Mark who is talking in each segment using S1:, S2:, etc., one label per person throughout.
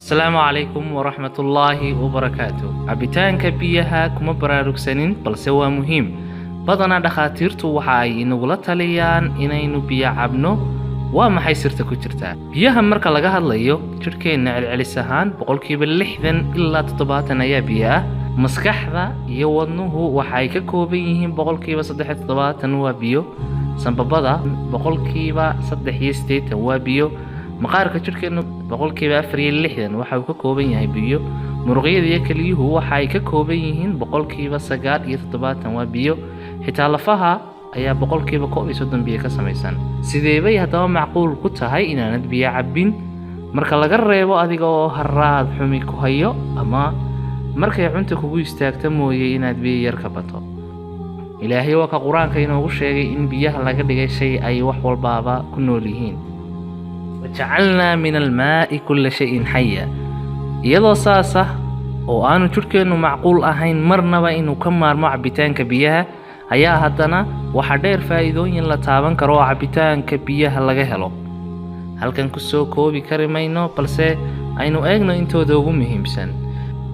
S1: السلام عليكم ورحمة الله وبركاته. عبتانك بيها كما براروكسانين بلسه waa muhiim. Badana dhakhaatiirtu waxa ay inagula taliyaan inaynu biyo cabno. Waa maxay sirta ku jirta? Biyaha marka laga hadlayo jirkeena celcelis ahaan boqolkiiba 60 ilaa 70 ayaa biyo ah. Maskaxda iyo wadnuhu waxay ka kooban yihiin boqolkiiba 73 waa biyo. Sanbabada boqolkiiba 83 waa biyo. maqaarka jirkeena boqolkiiba 64 waxa uu ka kooban yahay biyo. muruqyada iyo kaliyuhu waxa ay ka kooban yihiin boqolkiiba 79 waa biyo. xitaa lafaha ayaa boqolkiiba 30 biyo ka samaysan. sidee bay hadaba macquul ku tahay inaanad biyo cabin marka laga reebo adiga oo haraad xumi ku hayo ama markay cunto kugu istaagto mooyee inaad biyo yar ka bato? ilaahay waa ka quraanka inoogu sheegay in biyaha laga dhigay shay ay wax walbaaba ku nool yihiin. وجعلنا من الماء كل شيء حي. iyadoo saasa oo aanu jirkeenu macquul ahayn marnaba inuu ka maarmo cabitaanka biyaha ayaa haddana waxa dheer faa'iidooyin la taaban karo cabitaanka biyaha laga helo. halkan ku soo koobi karimayno balse aynu eegno intooda ugu muhiimsan.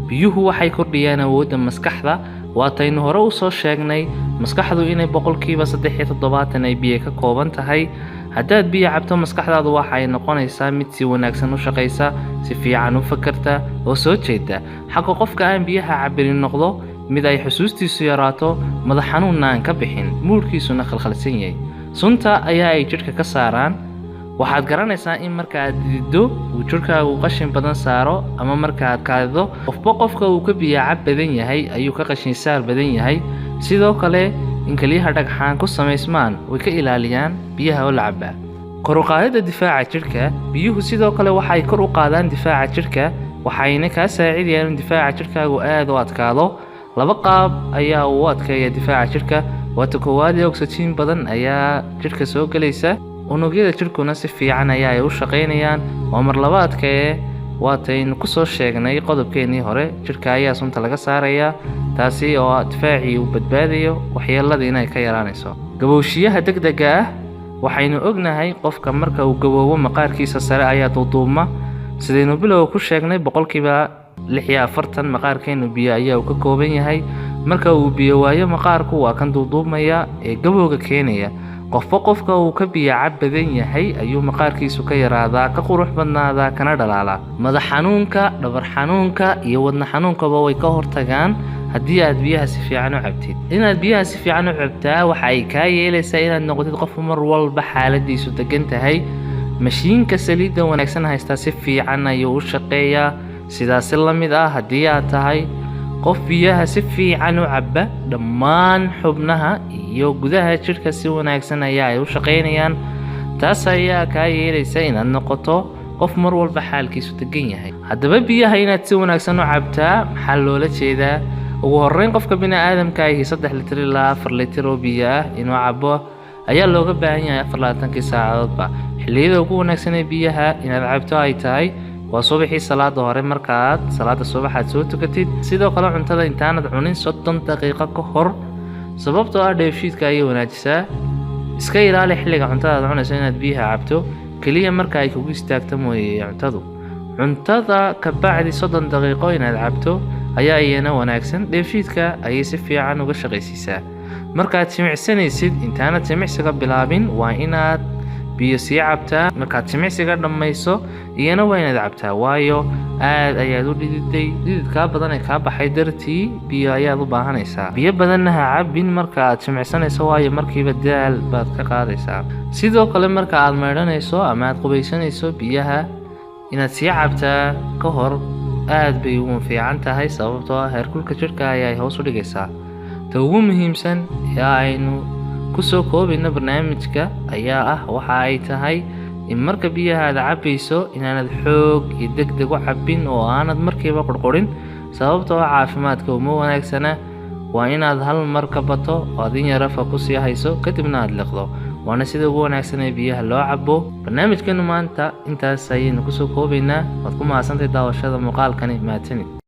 S1: biyuhu waxay kordhiyaan awoodda maskaxda. waataynu hore u soo sheegnay maskaxdu inay boqolkiiba 73 ay biyo ka kooban tahay. haddaad biyo cabto maskaxdaadu waxa ay noqonaysaa mid si wanaagsan u shaqaysa, si fiican u fakarta oo soo jeeda. xagga qofka aan biyaha cabirin noqdo mid ay xusuustiisu yaraato, madax xanuunna aan ka bixin, muudkiisuna khalkhalsan yahay. sunta ayaa ay jirka ka saaraan. waxaad garanaysaa in marka aad diiddo uu jirkaagu qashin badan saaro ama marka aad kaadido qofka uu ka biyo cab badan yahay ayuu ka qashin saar badan yahay. sidoo kale in kaliyaha dhagxaan ku samaysmaan way ka ilaaliyaan biyaha oo la cabaa. kor u qaadida difaaca jirka. biyuhu sidoo kale waxay kor u qaadaan difaaca jirka waxayna ka saacidayaan in difaaca jirkaagu aad u adkaado. laba qaab ayaa uu adkeeya difaaca jirka. waata koowaad ee oxygen badan ayaa jirka soo galaysa, unugyada jirkuna si fiican ayaa ay u shaqaynayaan. waa mar labaadka waataynu ku soo sheegnay qodobkeenii hore, jirka ayaa sunta laga saaraya taasi oo difaacii uu badbaadayo waxyeelada inay ka yaraanayso. gabowshiyaha degdega ah. waxaynu ognahay qofka marka uu gaboobo maqaarkiisa sare ayaa duuduuma. sidaynu bilowga ku sheegnay boqolkiiba 46 maqaarkeenu biyo ayaa uu ka kooban yahay. marka uu biyo waayo maqaarku waa kan duuduumaya ee gabowga keenaya. qofka uu ka biyo cab badan yahay ayuu maqaarkiisu ka yaraadaa, ka qurux badnaadaa, kana dhalaalaa. madax xanuunka, dhabar xanuunka iyo wadna xanuunkaba way ka hortagaan haddii aad biyaha si fiican u cabtid. inaad biyaha si fiican u cabtaa waxa ay kaa yeelaysaa inaad noqotid qof mar walba xaaladiisu degan tahay. mashiinka saliidda wanaagsan haystaa si fiican ayuu u shaqeeyaa. sidaasi la mid ah haddii aad tahay qof biyaha si fiican u cabba, dhammaan xubnaha iyo gudaha jirka si wanaagsan ayaa ay u shaqaynayaan. taas ayaa kaa yeelaysa inaad noqoto qof mar walba xaalkiisu degan yahay. haddaba biyaha inaad si wanaagsan u cabtaa maxaa loola jeedaa? ugu horreyn qofka bini'aadamka ahi 3 litir ilaa 4 litir oo biyo ah inuu cabo ayaa looga baahan yahay 24 saacadoodba. xilliyada ugu wanaagsan ee biyaha inaad cabto ay tahay waa subaxii salaada hore markaad salaada subaxaad soo tukatid. sidoo kale cuntada intaanad cunin 30 daqiiqo ka hor, sababtoo ah dheefshiidka ayay wanaajisaa. iska ilaali xilliga cuntada aad cunayso inaad biyaha cabto kaliya marka ay kugu istaagto mooyee cuntada ka bacdi 30 daqiiqo inaad cabto ayaa iyana wanaagsan. dheefshiidka ayay si fiican uga shaqaysiisaa. markaad jimicsanaysid intaanad jimicsiga bilaabin waa inaad biyo sii cabtaa. markaad jimicsiga dhammayso iyana waa inaad cabtaa, waayo aad ayaad u dhididay. dhididkaa badan ee kaa baxay dartii biyo ayaad u baahanaysaa. biyo badanna ha cabin marka aad jimicsanayso, waayo markiiba daal baad ka qaadaysaa. sidoo kale marka aad maydhanayso ama aad qubaysanayso biyaha inaad sii cabtaa ka hor aad bay ugu fiican tahay, sababtoo ah heerkulka jirka ayay hoos u dhigaysaa. ta ugu muhiimsan ee aynu ku soo koobina barnaamijka ayaa ah waxa ay tahay in marka biyaha aad cabayso inaanad xoog iyo degdeg u cabin oo aanad markiiba qurqurin, sababtoo ah caafimaadka uma wanaagsana. waa inaad hal mar ka bato oo aad in yarafa ku sii hayso kadibna aad liqdo. waana sida ugu wanaagsan ee biyaha loo cabo. barnaamijkeenu maanta intaas ayaynu ku soo koobaynaa. waad ku mahadsantahay daawashada muuqaalkani. mahadsanid.